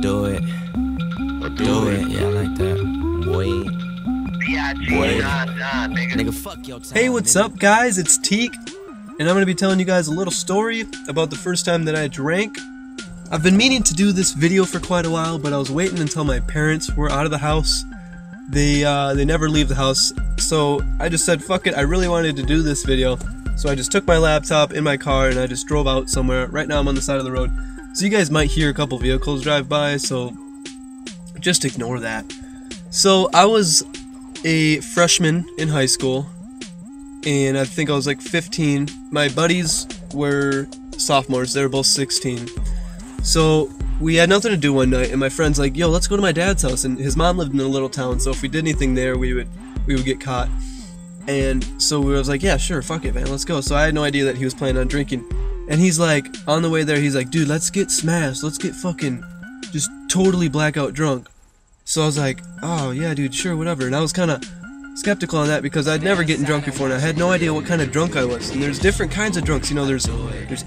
Do it. Do it. Yeah, I like that. Boy. Nigga, fuck your time. Hey, what's up, guys? It's Teak, and I'm gonna be telling you guys a little story about the first time that I drank. I've been meaning to do this video for quite a while, but I was waiting until my parents were out of the house. They never leave the house, so I just said, fuck it, I really wanted to do this video. So I just took my laptop in my car and I just drove out somewhere. Right now I'm on the side of the road, so you guys might hear a couple vehicles drive by, so just ignore that. So I was a freshman in high school, and I think I was like 15. My buddies were sophomores, they were both 16. So we had nothing to do one night, and my friend's like, yo, let's go to my dad's house. And his mom lived in a little town, so if we did anything there, we would get caught. And so we was like, yeah, sure, fuck it, man, let's go. So I had no idea that he was planning on drinking. And he's like, on the way there, he's like, dude, let's get smashed, let's get fucking just totally blackout drunk. So I was like, oh yeah, dude, sure, whatever. And I was kind of skeptical on that because I'd never gotten drunk before, and I had no idea what kind of drunk I was. And there's different kinds of drunks, you know. There's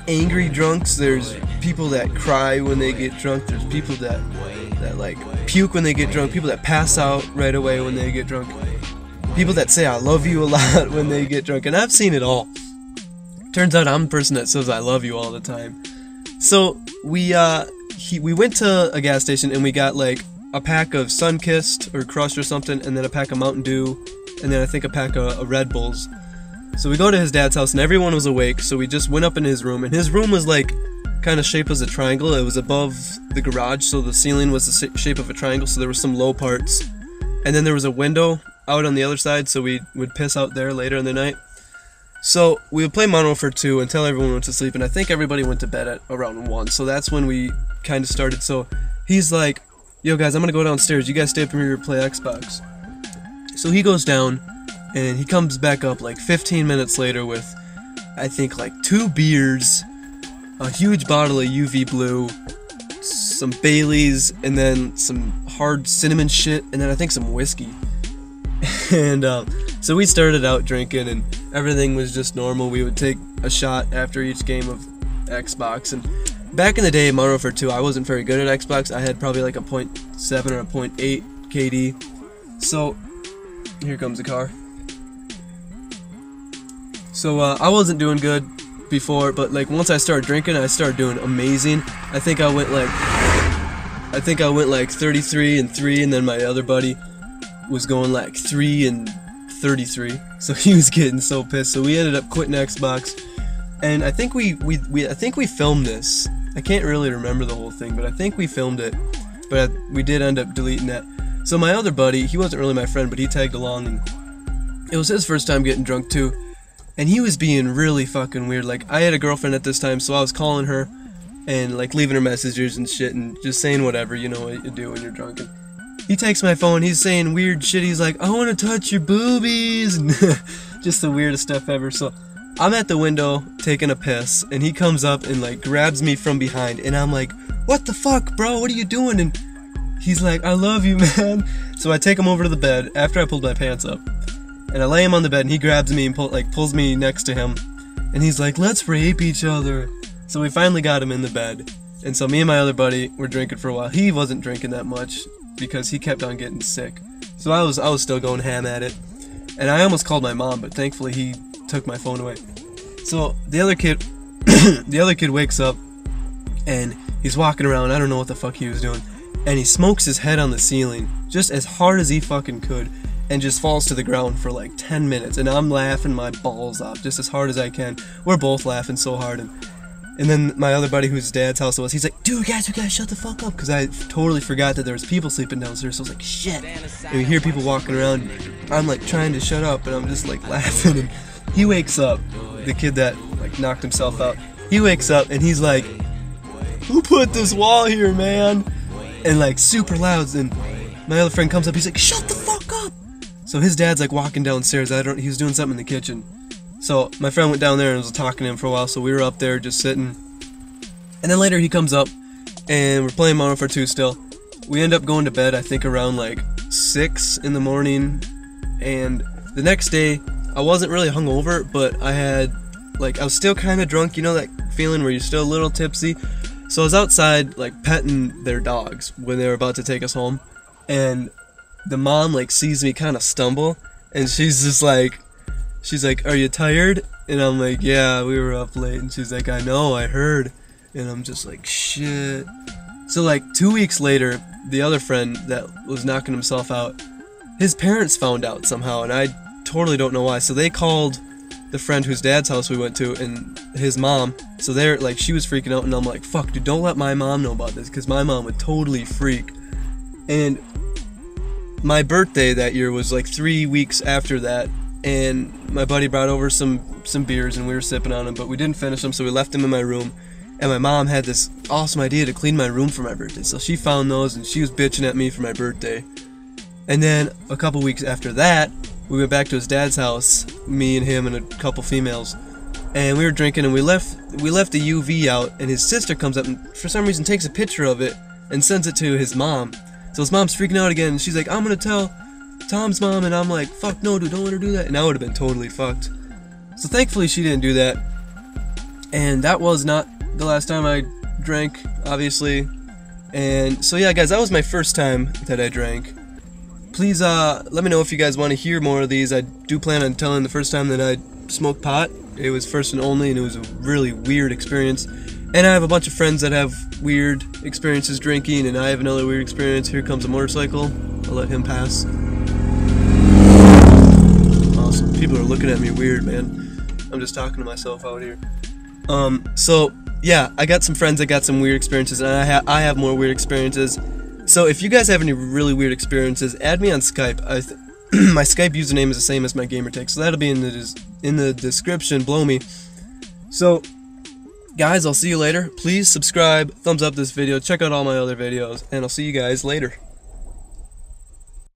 angry drunks, there's people that cry when they get drunk, there's people that like puke when they get drunk, people that pass out right away when they get drunk, people that say I love you a lot when they get drunk, and I've seen it all. Turns out I'm the person that says I love you all the time. So we went to a gas station and we got like a pack of Sunkist or Crush or something, and then a pack of Mountain Dew, and then I think a pack of Red Bulls. So we go to his dad's house and everyone was awake, so we just went up in his room, and his room was like kind of shaped as a triangle. It was above the garage, so the ceiling was the shape of a triangle, so there were some low parts. And then there was a window out on the other side, so we would piss out there later in the night. So we would play Modern Warfare 2 until everyone went to sleep, and I think everybody went to bed at around 1, so that's when we kind of started. So he's like, yo guys, I'm gonna go downstairs, you guys stay up here and play Xbox. So he goes down, and he comes back up like 15 minutes later with, I think, like 2 beers, a huge bottle of UV Blue, some Baileys, and then some hard cinnamon shit, and then I think some whiskey. And so we started out drinking, and everything was just normal. We would take a shot after each game of Xbox, and back in the day, Modern Warfare 2, I wasn't very good at Xbox. I had probably like a 0.7 or a 0.8 KD. So, here comes the car. So, I wasn't doing good before, but like once I started drinking, I started doing amazing. I think I went like 33 and 3, and then my other buddy was going like 3 and 33. So he was getting so pissed. So we ended up quitting Xbox. And I think we filmed this. I can't really remember the whole thing, but I think we filmed it. But we did end up deleting that. So my other buddy, he wasn't really my friend, but he tagged along, and it was his first time getting drunk too. And he was being really fucking weird. Like, I had a girlfriend at this time, so I was calling her and like leaving her messages and shit and just saying whatever, you know what you do when you're drunk. And he takes my phone, he's saying weird shit. He's like, I want to touch your boobies, and just the weirdest stuff ever. So I'm at the window taking a piss, and he comes up and like grabs me from behind, and I'm like, what the fuck, bro, what are you doing? And he's like, I love you, man. So I take him over to the bed after I pulled my pants up, and I lay him on the bed, and he grabs me and pulls me next to him, and he's like, let's rape each other. So we finally got him in the bed, and so me and my other buddy were drinking for a while. He wasn't drinking that much because he kept on getting sick, so I was still going ham at it, and I almost called my mom, but thankfully he took my phone away. So the other kid wakes up, and he's walking around. I don't know what the fuck he was doing, and he smokes his head on the ceiling just as hard as he fucking could, and just falls to the ground for like 10 minutes, and I'm laughing my balls off just as hard as I can. We're both laughing so hard, and then my other buddy, whose dad's house it was, he's like, dude, guys, you gotta shut the fuck up, because I totally forgot that there was people sleeping downstairs. So I was like, shit, and we hear people walking around. I'm like trying to shut up, and I'm just like laughing, and he wakes up, the kid that like knocked himself out. He wakes up, and he's like, who put this wall here, man? And like super loud, and my other friend comes up, he's like, shut the fuck up. So his dad's like walking downstairs. He was doing something in the kitchen. So my friend went down there and was talking to him for a while, so we were up there just sitting. And then later he comes up, and we're playing Modern Warfare 2 still. We end up going to bed, I think around like 6 in the morning, and the next day, I wasn't really hungover, but I was still kind of drunk, you know that feeling where you're still a little tipsy. So I was outside, like, petting their dogs when they were about to take us home, and the mom, like, sees me kind of stumble, and she's like, "Are you tired?" And I'm like, "Yeah, we were up late." And she's like, "I know, I heard." And I'm just like, shit. So, like, 2 weeks later, the other friend that was knocking himself out, his parents found out somehow, and I totally don't know why. So they called the friend whose dad's house we went to and his mom. So they're like, she was freaking out, and I'm like, fuck, dude, don't let my mom know about this, because my mom would totally freak. And my birthday that year was like 3 weeks after that, and my buddy brought over some beers, and we were sipping on them, but we didn't finish them, so we left them in my room. And my mom had this awesome idea to clean my room for my birthday, so she found those, and she was bitching at me for my birthday. And then a couple weeks after that, we went back to his dad's house, me and him and a couple females, and we were drinking, and we left the UV out, and his sister comes up and for some reason takes a picture of it and sends it to his mom. So his mom's freaking out again, and she's like, "I'm gonna tell Tom's mom," and I'm like, "Fuck no, dude, don't let her do that." And I would have been totally fucked. So thankfully she didn't do that, and that was not the last time I drank, obviously. And so yeah, guys, that was my first time that I drank. Please let me know if you guys want to hear more of these. I do plan on telling the first time that I smoked pot. It was first and only, and it was a really weird experience. And I have a bunch of friends that have weird experiences drinking, and I have another weird experience. Here comes a motorcycle. I'll let him pass. Awesome. People are looking at me weird, man. I'm just talking to myself out here. So yeah, I got some friends that got some weird experiences, and I have more weird experiences. So if you guys have any really weird experiences, add me on Skype. My Skype username is the same as my gamertag, so that'll be in the description below me. So guys, I'll see you later. Please subscribe, thumbs up this video, check out all my other videos, and I'll see you guys later.